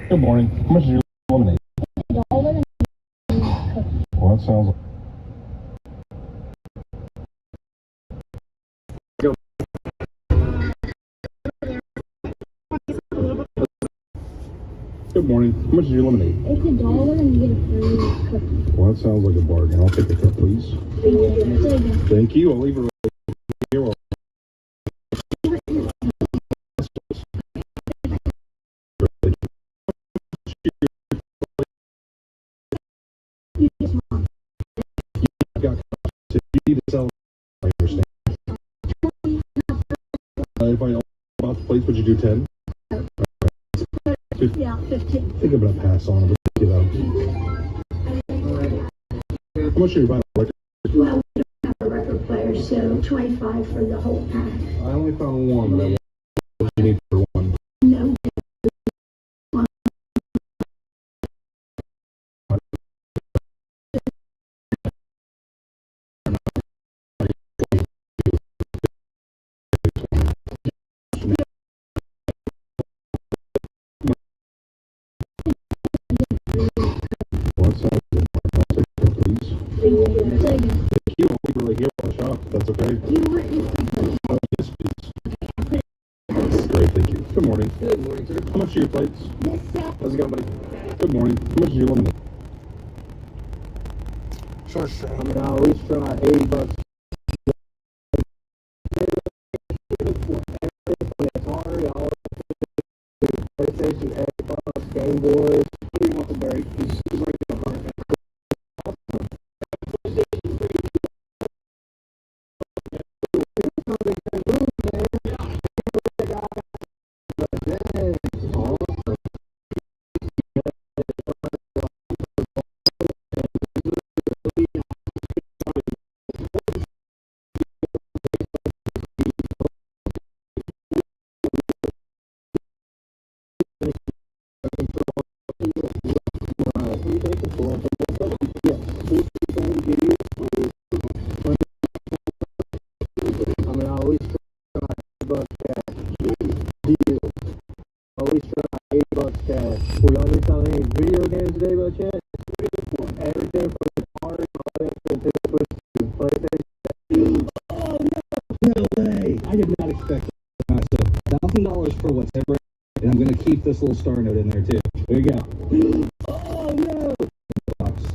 Good morning. How much is your lemonade? $1 and Well, that sounds. Good morning. How much is your lemonade? it's $1 and you get a free cookie. Well, that sounds like a bargain. I'll take a cup, please. Thank you. I'll leave it right here. You need to sell. I understand. If I bought the plates, would you do 10? Yeah, 15. I think I'm gonna pass on it. But how much are you buying? Well, we don't have a record player, so 25 for the whole pack. I only found one, but I want what you need for one. No. Well, that sounds good. I'll take a cup, please. Thank you. I'll leave it right here on the shop. That's okay. Do you want your free cookie? Yes, please. Great, thank you. Good morning. Good morning, sir. How much are your plates? Yes, sir. How's it going, buddy? Good morning. How much is your lemonade? Sure, sure. I mean, I always try $80. Atari, all PlayStation, Xbox, Game Boys. What do you want the berry? He's right there. I mean, I always try $80 cash. Deal. Always try $80 cash. Were y'all selling any video games today by chance? Everything from the Atari, all the way up to the PlayStation. Oh no way! I did not expect that. All right, so $1,000 for whatever, and I'm gonna keep this little star note in there too. There you go. Oh no! That's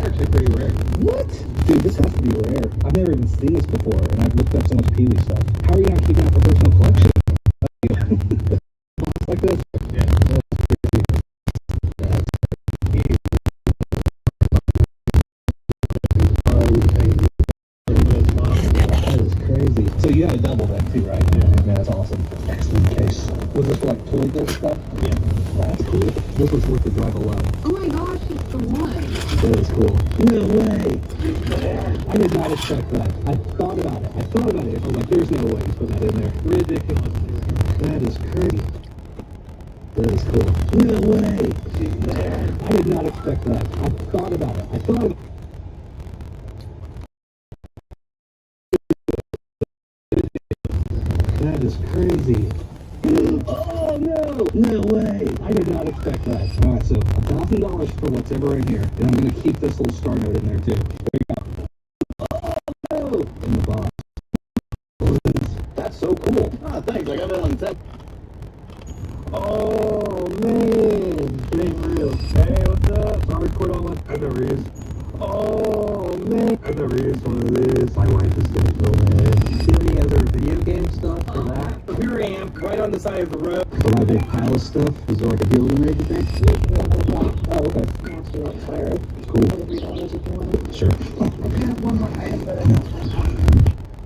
actually pretty rare. What? Dude, this has to be rare. I've never even seen this before, and I've looked up so much Pee-wee stuff. How are you not keeping up for personal collection? Box like this? Yeah. That is crazy. So you had a double then too, right? Yeah. Man, that's awesome. Excellent case. Was this for like toy book stuff? Yeah. That's cool. This was worth the drive alone. Oh my gosh, it's the one. That is cool. No way. I did not expect that. I thought about it. I was like, there's no way he's putting that in there. Ridiculous. That is crazy. That is cool. No way. I did not expect that. I thought about it. That is crazy. Oh no! No way! I did not expect that. Alright, so $1,000 for whatever in here, and I'm gonna keep this little star note in there too. There you go. Oh no! In the box. That's so cool. Ah, thanks. I got that on tape. Oh man! It ain't real. Hey, what's up? Sorry, record all my. I never is. Oh man! I never is one of this. My wife is gonna go mad. See any other video game stuff for that? Here I am, right on the side of the road. So my big pile of stuff. Is there like a deal to make, you think? Oh, okay. Cool. Sure.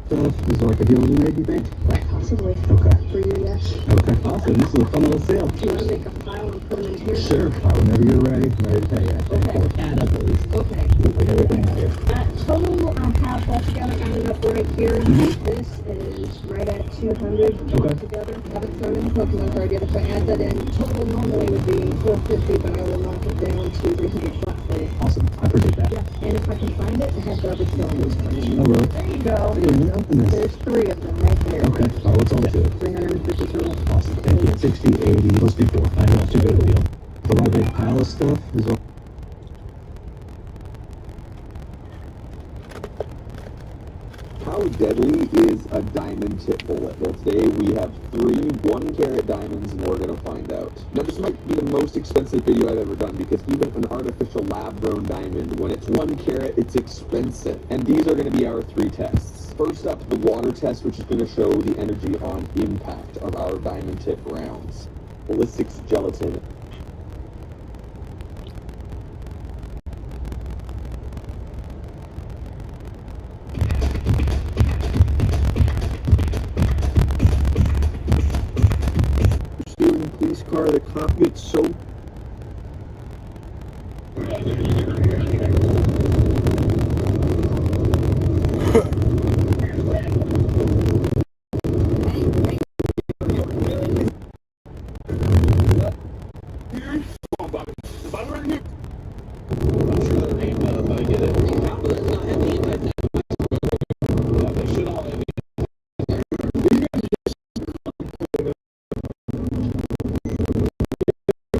Stuff. Is there like a deal to make, you think? Possibly. Okay. For you, yes. Okay. Awesome. This is a fun little sale. Do you want to make a file and put them in here? Sure. Whenever you're ready. I'm ready to pay you. Okay. Add up, please. Okay. Like everything out here. Total, I have altogether ended up right here. This is right at 200 Okay. together. I haven't thrown in the Pokemon card yet. If I add that in, total normally would be 450, but I will knock it down to 300 flat. for you. Awesome. I appreciate that. Yeah, and if I can find it, I have garbage cylinders for you. Oh, really? There you go. Yeah, nothing is. There's 3 of them right there. Okay. All right, what's all to it? 350 total. Awesome. Thank you. 60, 80. Let's do 4. I know it's too good of a deal. It's a lot of big pile of stuff is all. How deadly is a diamond tip bullet? Well, today we have 3 1-carat diamonds, and we're going to find out. Now, this might be the most expensive video I've ever done, because even an artificial lab-grown diamond, when it's 1 carat, it's expensive. And these are going to be our 3 tests. First up, the water test, which is going to show the energy on impact of our diamond tip rounds. Ballistics gelatin. Stealing police car, the cop gets so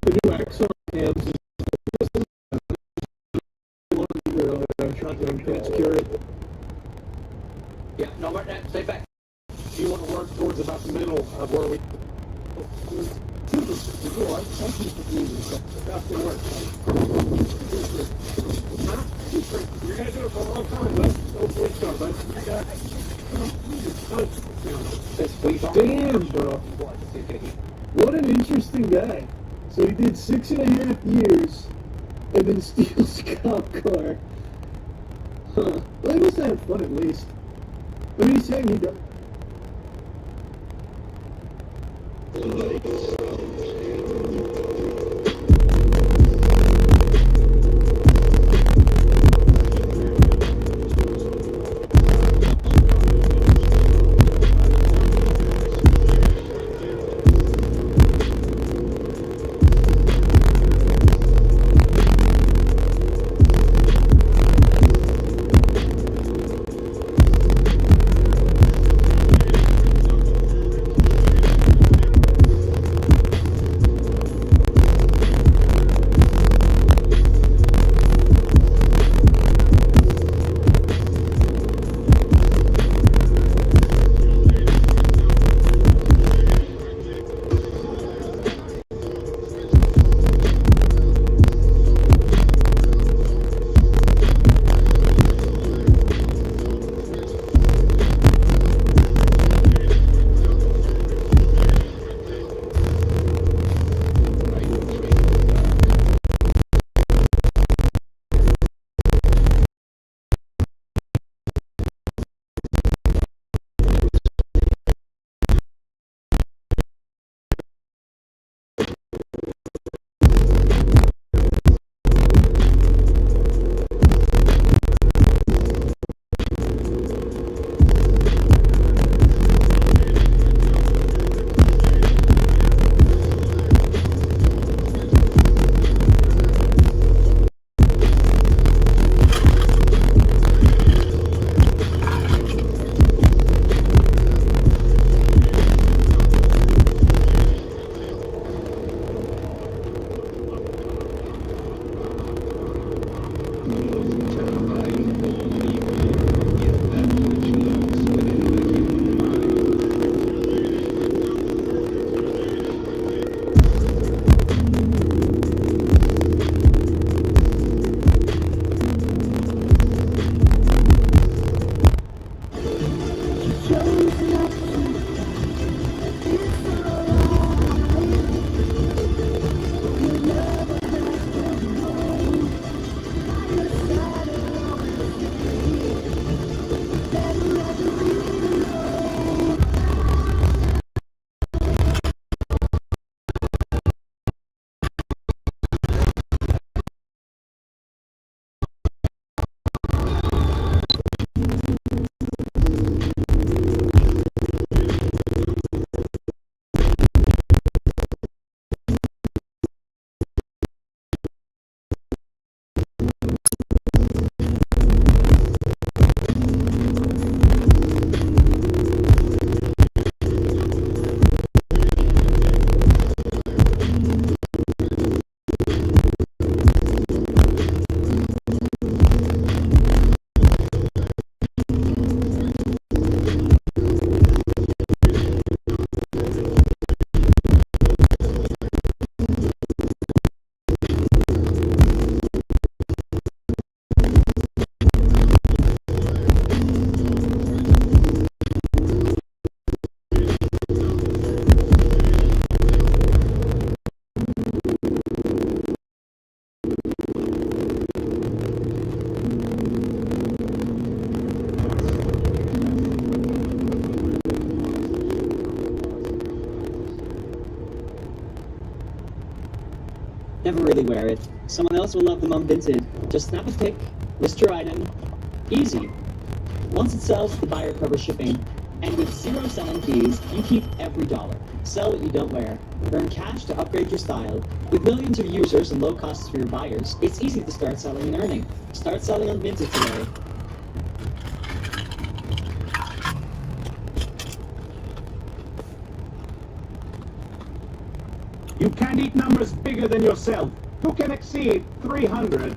the new Exxon cams is I'm trying to catch carrot. Yeah, no, stay back. You want to work towards about the middle of where we... That's the work. You're going to do it for a long time, bud. No police car, bud. Damn, bro. What an interesting guy. So he did 6.5 years and then steals a cop car. Huh. Well, he must have had fun at least. I mean, he's saying he does. never really wear it. Someone else will love them unvinted. Just snap a pic, list your item. Easy. Once it sells, the buyer covers shipping. And with zero selling fees, you keep every dollar. Sell what you don't wear. Earn cash to upgrade your style. With millions of users and low costs for your buyers, it's easy to start selling and earning. Start selling on Vinted today. You can't eat numbers bigger than yourself. Who can exceed 300?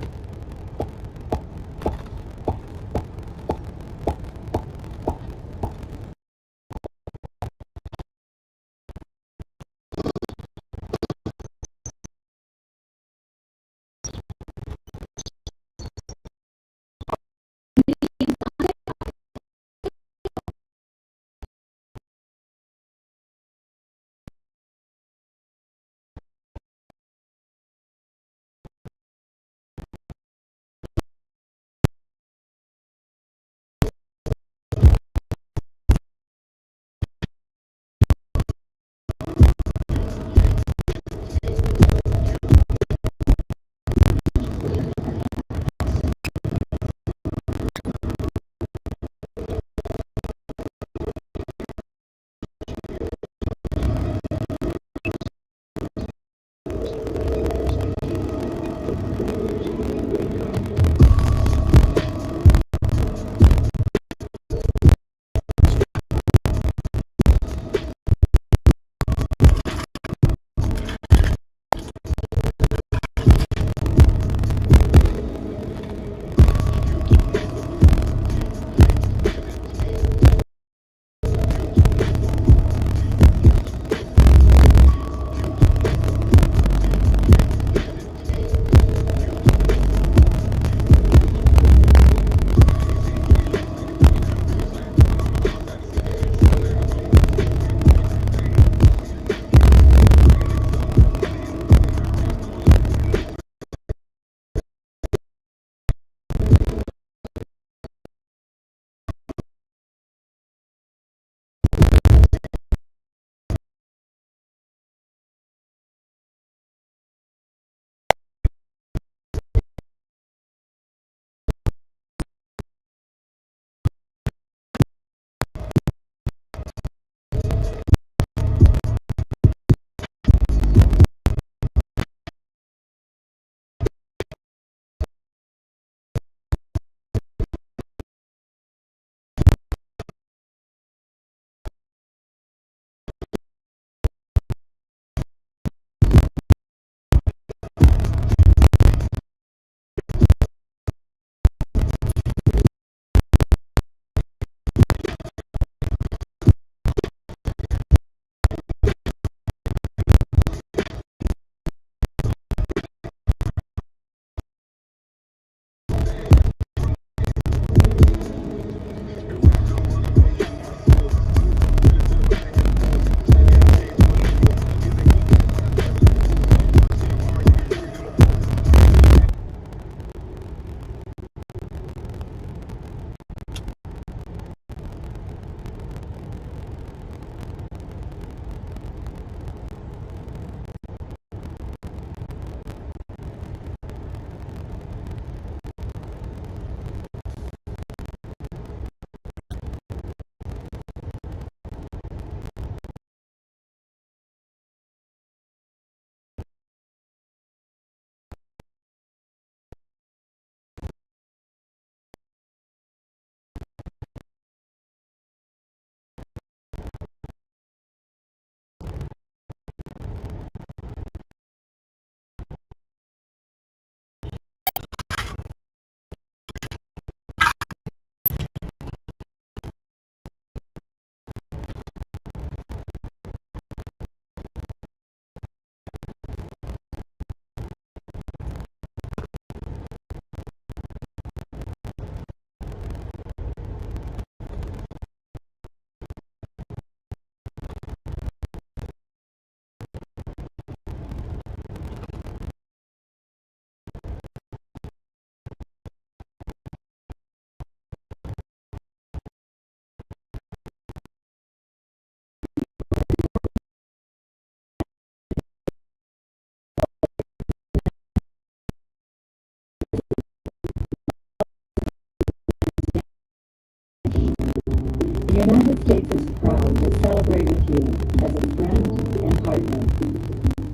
United States is proud to celebrate with you as a friend and partner.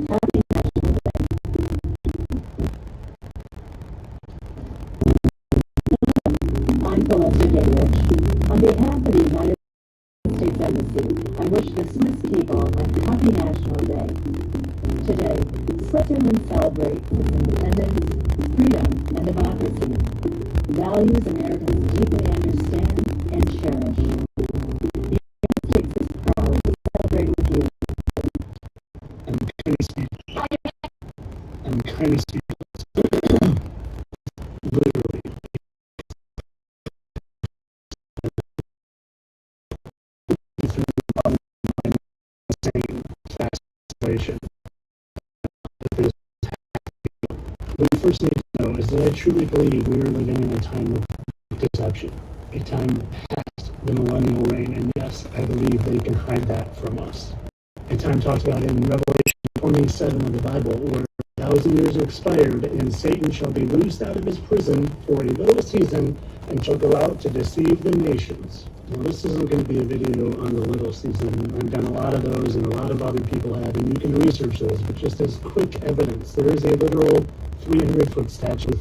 Happy National Day. I'm Celeste Davidovich. On behalf of the United States Embassy, I wish the Swiss people a happy National Day. Today, Switzerland celebrates its independence, freedom, and democracy, values Americans deeply understand and cherish. The United States is proud to celebrate with you. I'm kind of speechless. Literally. Same fascination. What we first need to know is that I truly believe we are living in a time of deception, a time past the millennial reign, and yes, I believe they can hide that from us. A time talked about in Revelation 27 of the Bible, where 1,000 years are expired, and Satan shall be loosed out of his prison for a little season, and shall go out to deceive the nations. Well, this isn't going to be a video on the little season. I've done a lot of those, and a lot of other people have, and you can research those, but just as quick evidence, there is a literal 300-foot statue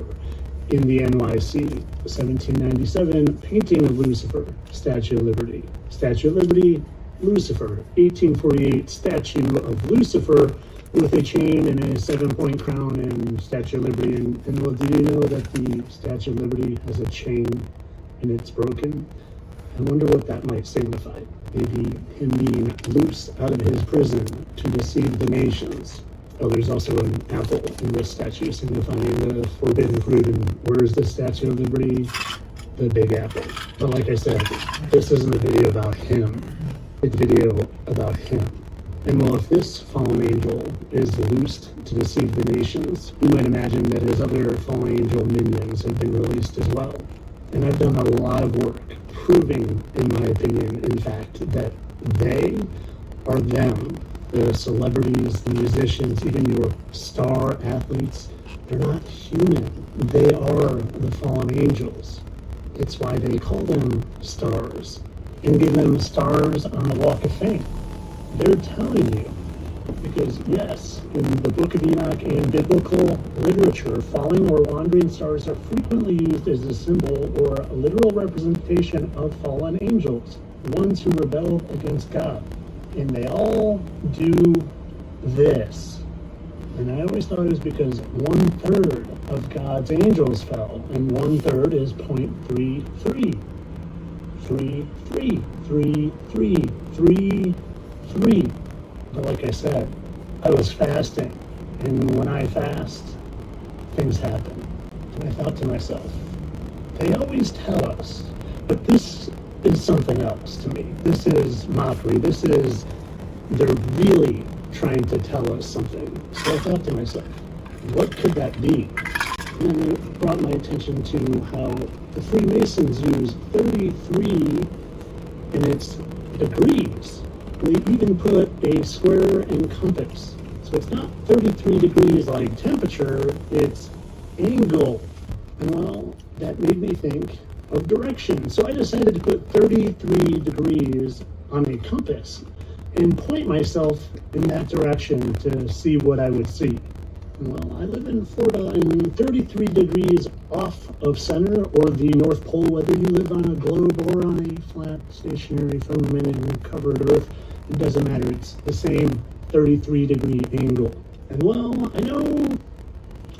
in the NYC, 1797 painting of Lucifer, Statue of Liberty. Statue of Liberty, Lucifer, 1848 statue of Lucifer with a chain and a 7-point crown and Statue of Liberty. And well, do you know that the Statue of Liberty has a chain and it's broken? I wonder what that might signify. Maybe him being loose out of his prison to deceive the nations. Oh, there's also an apple in this statue signifying the forbidden fruit. And where's the Statue of Liberty? The Big Apple. But like I said, this isn't a video about him. It's a video about him. And well, if this fallen angel is loosed to deceive the nations, you might imagine that his other fallen angel minions have been released as well. And I've done a lot of work proving, in my opinion, in fact, that they are them. The celebrities, the musicians, even your star athletes, they're not human. They are the fallen angels. It's why they call them stars and give them stars on the Walk of Fame. They're telling you, because yes, in the Book of Enoch and biblical literature, falling or wandering stars are frequently used as a symbol or a literal representation of fallen angels, ones who rebel against God. And they all do this. And I always thought it was because 1/3 of God's angels fell, and 1/3 is 0.33. 3. But like I said, I was fasting, and when I fast, things happen. And I thought to myself, they always tell us, but this is something else to me. This is mockery. They're really trying to tell us something. So I thought to myself, what could that be? And then it brought my attention to how the Freemasons use 33 in its degrees. They even put a square and compass. So it's not 33 degrees like temperature, it's angle. And well, that made me think of direction. So I decided to put 33 degrees on a compass and point myself in that direction to see what I would see. Well, I live in Florida, and 33 degrees off of center or the North Pole, whether you live on a globe or on a flat, stationary, firmament and covered earth, it doesn't matter. It's the same 33-degree angle. And well, I know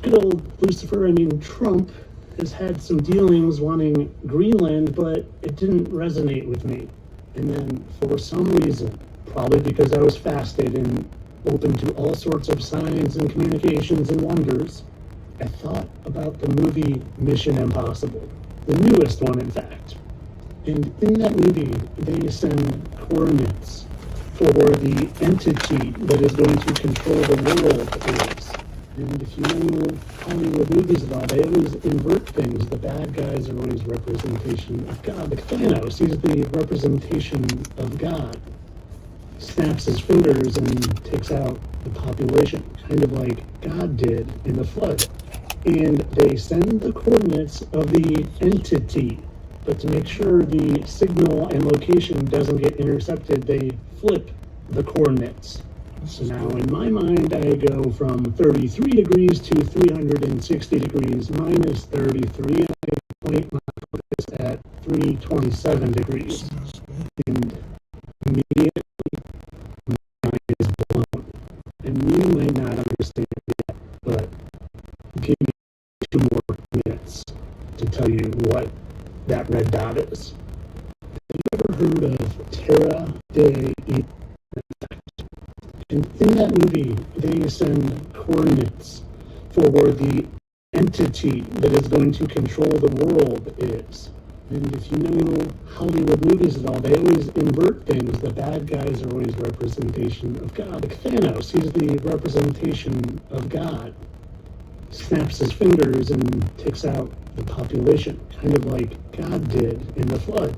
good old Lucifer, Trump, has had some dealings wanting Greenland, but it didn't resonate with me. And then for some reason, probably because I was fasted and open to all sorts of signs and communications and wonders, I thought about the movie Mission Impossible, the newest one, in fact. And in that movie, they send coordinates for the entity that is going to control the world is. And if you know Hollywood movies at all, they always invert things. The bad guys are always representation of God. Like Thanos, he's the representation of God. Snaps his fingers and takes out the population, kind of like God did in the flood. And they send the coordinates of the entity, But to make sure the signal and location doesn't get intercepted, they flip the coordinates. So now in my mind, I go from 33 degrees to 360 degrees minus 33, and I point my compass at 327 degrees. And immediately, my mind is blown. And you might not understand yet, but give me 2 more minutes to tell you what that red dot is. Have you ever heard of Terra de Effect? And in that movie, they send coordinates for where the entity that is going to control the world is. And if you know Hollywood movies at all, they always invert things. The bad guys are always representation of God. Like Thanos, he's the representation of God. Snaps his fingers and takes out the population, kind of like God did in the flood.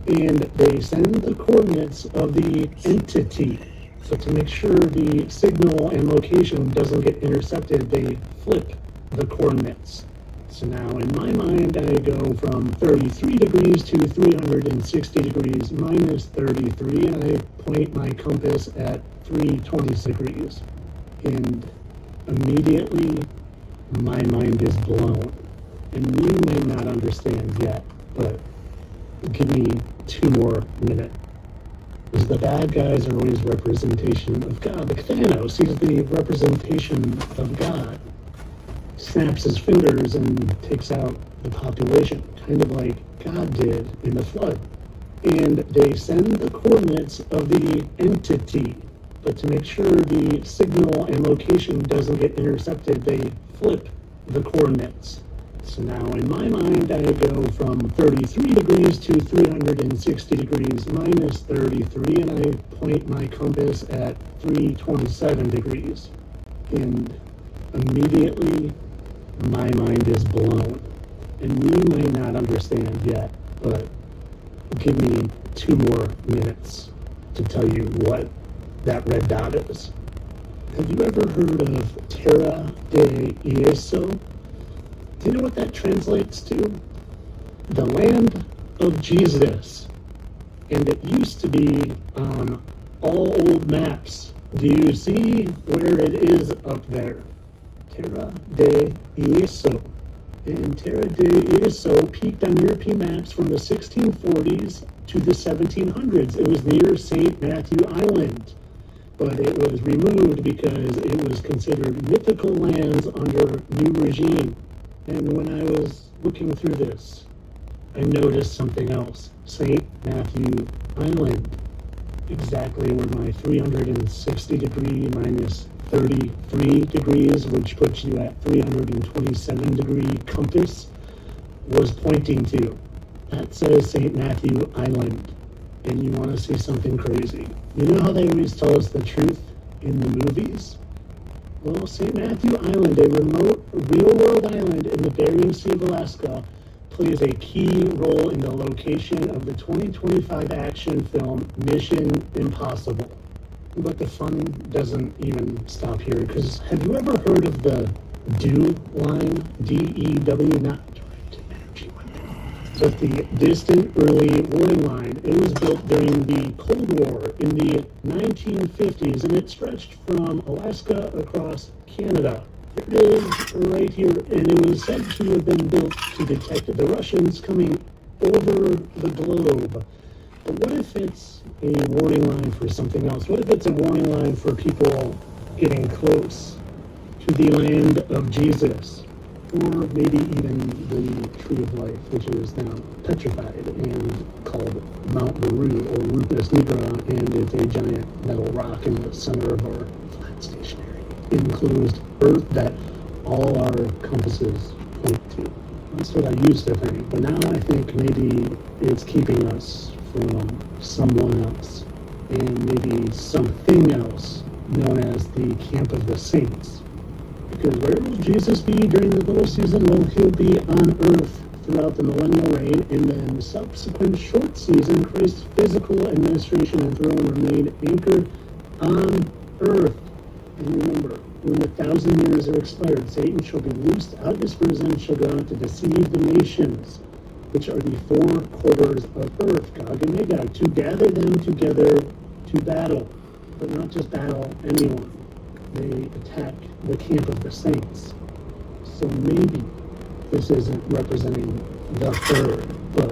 And they send the coordinates of the entity. So to make sure the signal and location doesn't get intercepted, they flip the coordinates. So now in my mind, I go from 33 degrees to 360 degrees minus 33, and I point my compass at 320 degrees. And immediately, my mind is blown. And you may not understand yet, but give me 2 more minutes. Because the bad guys are always representation of God. Like Thanos, he's the representation of God. Snaps his fingers and takes out the population, kind of like God did in the flood. And they send the coordinates of the entity. But to make sure the signal and location doesn't get intercepted, they flip the coordinates. So now in my mind, I go from 33 degrees to 360 degrees minus 33, and I point my compass at 327 degrees. And immediately, my mind is blown. And you may not understand yet, but give me 2 more minutes to tell you what that red dot is. Have you ever heard of Terra de Ieso? Do you know what that translates to? The land of Jesus. And it used to be on all old maps. Do you see where it is up there? Terra de Ieso. And Terra de Ieso peaked on European maps from the 1640s to the 1700s. It was near St. Matthew Island, but it was removed because it was considered mythical lands under new regime. And when I was looking through this, I noticed something else. St. Matthew Island, exactly where my 360 degree minus 33 degrees, which puts you at 327 degree compass, was pointing to. That says St. Matthew Island. And you want to see something crazy. You know how they always tell us the truth in the movies? Well, St. Matthew Island, a remote, real-world island in the Bering Sea of Alaska, plays a key role in the location of the 2025 action film Mission Impossible. But the fun doesn't even stop here, because have you ever heard of the DEW line? D-E-W, not direct energy weapon, but the Distant Early Warning Line. It was built during the Cold War in the 1950s, and it stretched from Alaska across Canada. Here it is, right here, and it was said to have been built to detect the Russians coming over the globe. But what if it's a warning line for something else? What if it's a warning line for people getting close to the land of Jesus? Or maybe even the Tree of Life, which is now petrified and called Mount Meru or Rupes nigra, and it's a giant metal rock in the center of our flat stationary enclosed Earth that all our compasses point to. That's what I used to think, but now I think maybe it's keeping us from someone else, and maybe something else known as the Camp of the Saints. Because where will Jesus be during the little season? Well, he'll be on earth throughout the millennial reign, and then subsequent short season, Christ's physical administration and throne remain anchored on earth. And remember, when the 1,000 years are expired, Satan shall be loosed out of his prison and shall go out to deceive the nations. which are the four quarters of Earth, Gog and Magog, to gather them together to battle, but not just battle anyone. They attack the camp of the saints. So maybe this isn't representing the third, but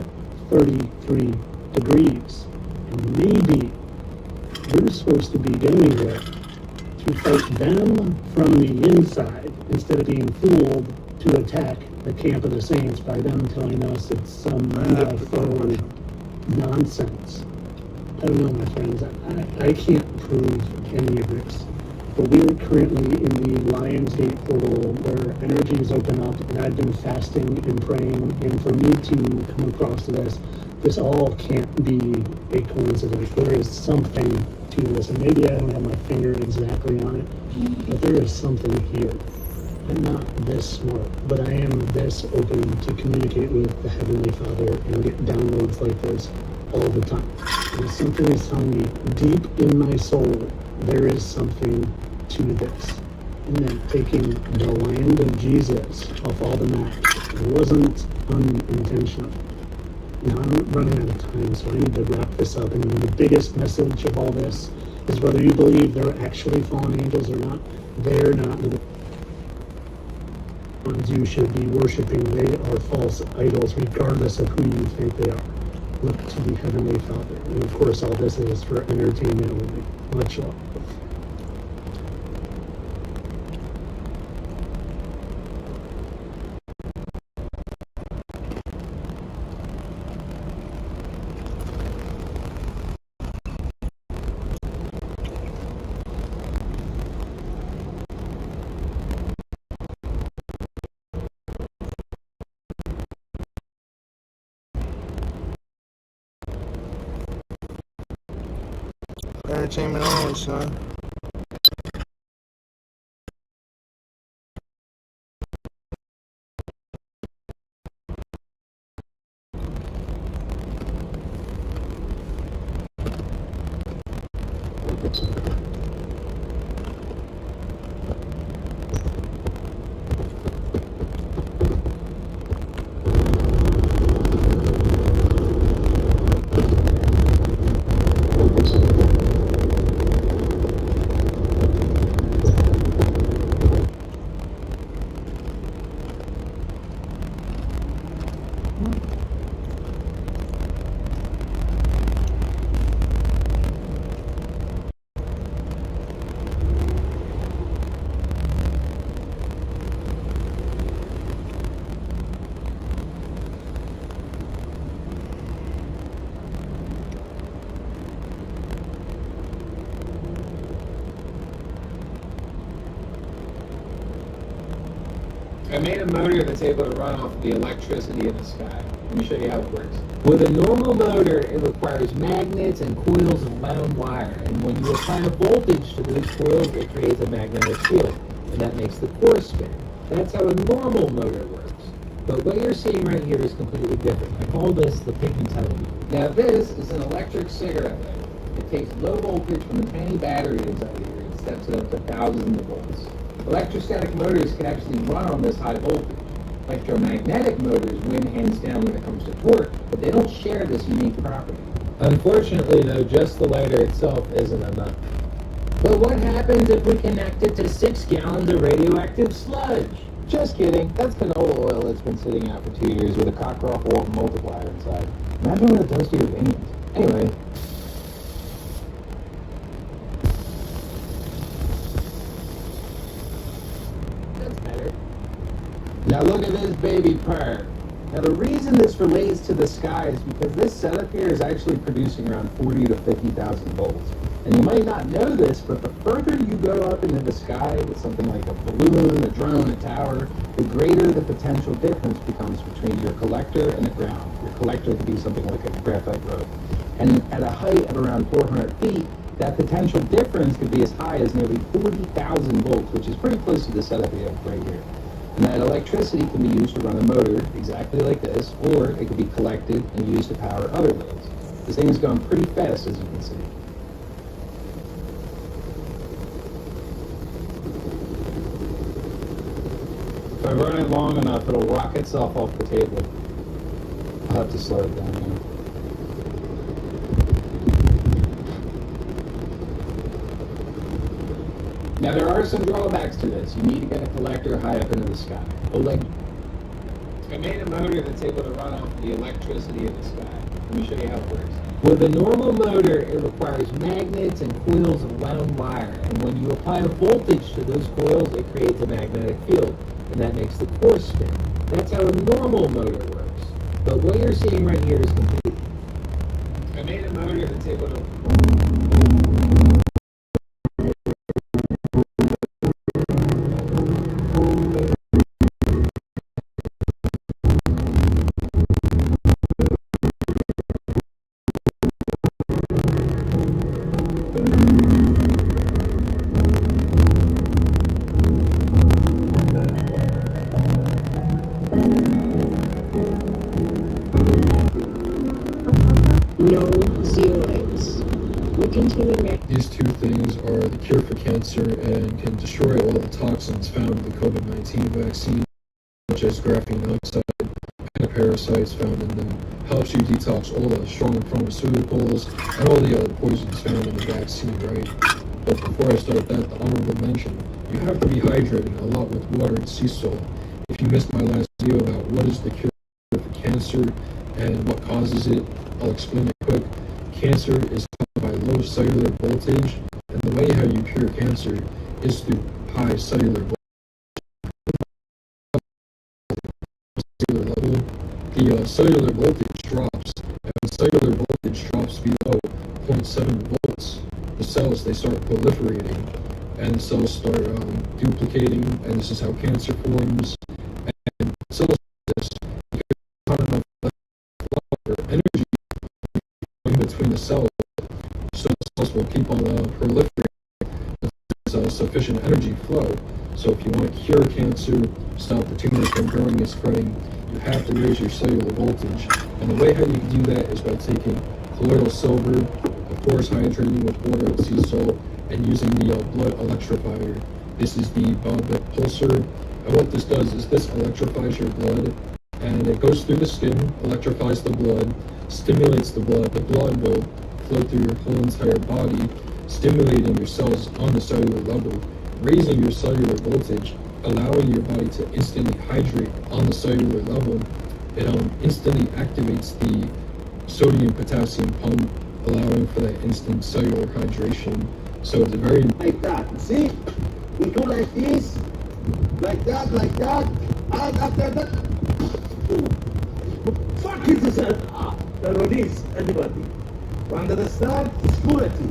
33 degrees. And maybe we're supposed to be going there to fight them from the inside instead of being fooled to attack the camp of the saints by them telling us it's some UFO nonsense. I don't know, my friends. I can't prove any of this. But we're currently in the Lionsgate portal where energies open up, and I've been fasting and praying, and for me to come across this all can't be a coincidence. There is something to this, and maybe I don't have my finger exactly on it, but there is something here. I'm not this smart, but I am this open to communicate with the Heavenly Father and get downloads like this all the time. And something is telling me deep in my soul, there is something to this. And then taking the land of Jesus off all the maps wasn't unintentional. Now I'm running out of time, so I need to wrap this up. And the biggest message of all this is whether you believe they're actually fallen angels or not, they're not the ones you should be worshiping. They are false idols, regardless of who you think they are. Look to the Heavenly Father. And of course, all this is for entertainment only. Much love. Entertainment only, son. I made a motor that's able to run off the electricity in the sky. Let me show you how it works. With a normal motor, it requires magnets and coils of wound wire. And when you apply a voltage to those coils, it creates a magnetic field. And that makes the core spin. That's how a normal motor works. But what you're seeing right here is completely different. I call this the pigmentite. Now this is an electric cigarette lighter. It takes low voltage from a tiny battery inside here and steps it up to thousands of volts. Electrostatic motors can actually run on this high voltage. Electromagnetic motors win hands down when it comes to torque, but they don't share this unique property. Unfortunately, though, just the lighter itself isn't enough. But what happens if we connect it to 6 gallons of radioactive sludge? Just kidding. That's canola oil that's been sitting out for 2 years with a Cockcroft-Walton multiplier inside. Imagine what it does to your veins. Anyway. Now look at this baby purr. Now the reason this relates to the sky is because this setup here is actually producing around 40 to 50,000 volts. And you might not know this, but the further you go up into the sky with something like a balloon, a drone, a tower, the greater the potential difference becomes between your collector and the ground. Your collector could be something like a graphite rope. And at a height of around 400 feet, that potential difference could be as high as nearly 40,000 volts, which is pretty close to the setup we have right here. And that electricity can be used to run a motor exactly like this, or it could be collected and used to power other loads. This thing is going pretty fast, as you can see. If I run it long enough, it'll rock itself off the table. have to slow it down now. Now there are some drawbacks to this. You need to get a collector high up into the sky. I made a motor that's able to run off the electricity in the sky. Let me show you how it works. With a normal motor, it requires magnets and coils of wound wire. And when you apply a voltage to those coils, it creates a magnetic field. And that makes the core spin. That's how a normal motor works. But what you're seeing right here is complete. I made a motor that's able to... No zeroids. We continue next. These two things are the cure for cancer and can destroy all the toxins found in the COVID-19 vaccine, such as graphene oxide and parasites found in them. Helps you detox all the strong pharmaceuticals and all the other poisons found in the vaccine, right? But before I start that, the honorable mention, you have to be hydrating a lot with water and sea salt. If you missed my last video about what is the cure for cancer and what causes it, I'll explain it quick. Cancer is caused by low cellular voltage, and the way how you cure cancer is through high cellular voltage. Level, the cellular voltage drops, and when cellular voltage drops below 0.7 volts, the cells, they start proliferating, and the cells start duplicating, and this is how cancer forms. And cells exist because there's not enough energy in between the cells, so the cells will keep on proliferating. There's sufficient energy flow. So if you want to cure cancer, stop the tumor from growing and spreading, you have to raise your cellular voltage. And the way how you can do that is by taking colloidal silver, of course hydrating with water and sea salt, and using the blood electrifier. This is the Bobbit Pulsar. And what this does is this electrifies your blood, and it goes through the skin, electrifies the blood, stimulates the blood. The blood will flow through your whole entire body, stimulating your cells on the cellular level, raising your cellular voltage, allowing your body to instantly hydrate on the cellular level. It instantly activates the sodium-potassium pump, allowing for that instant cellular hydration. So it's a very... Like that, see? We go like this, like that, and after that... Fuck it, there is anybody. When the start is quality.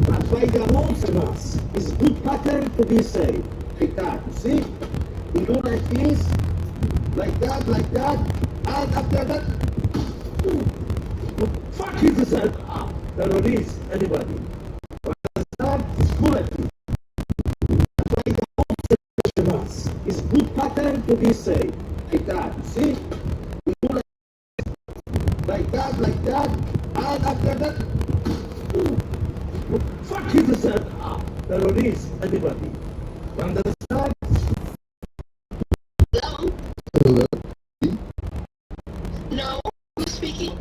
That's why the most of us is good pattern to be safe. Like that, see? We go like this, like that, and after that... Fuck it, there is anybody. When the start is quality. That's why the most of us is good pattern to be safe. Like that, see? We go like that, and after that... Fuck it, there is anybody. When the start... Hello? No, who's speaking?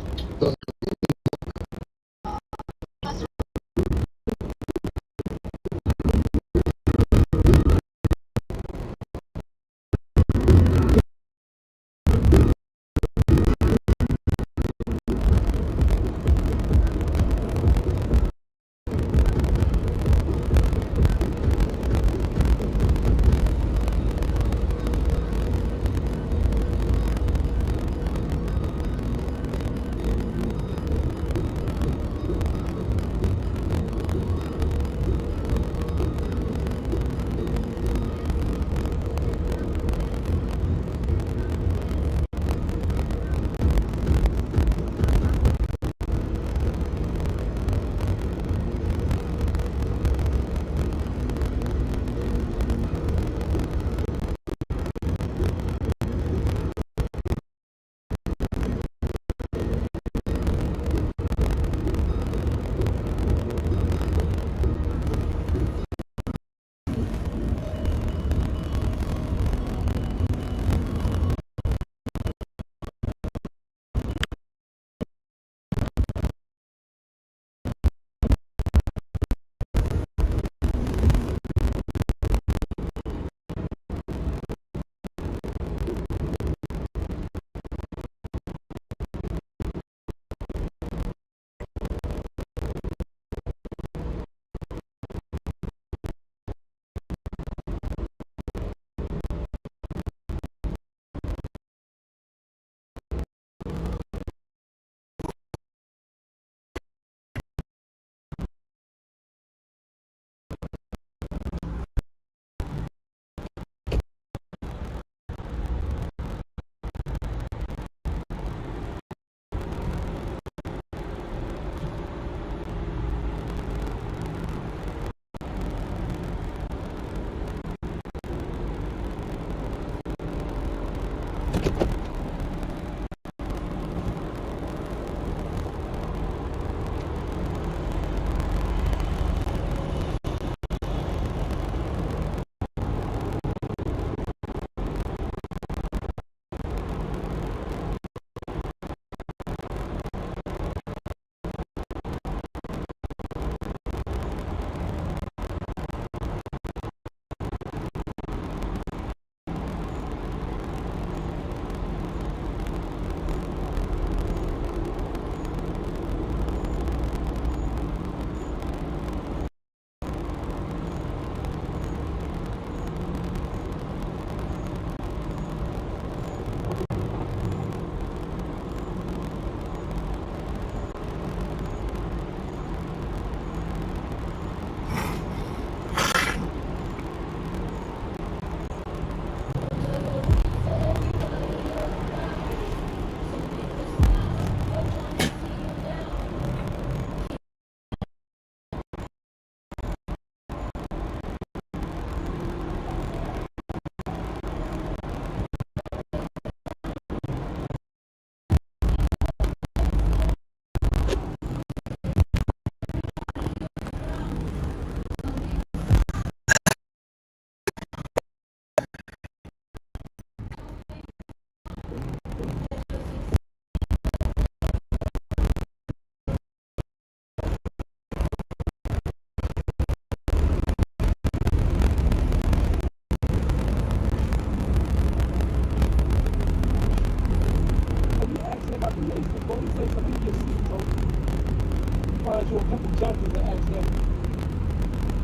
find you a couple chapters of accident.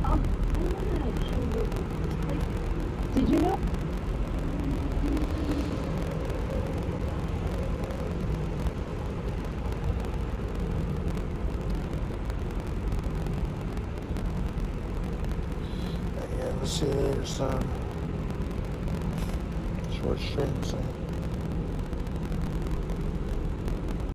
Oh, I wanna show you. Like, did you know? Yeah, let's see you later, son. Short stream, son.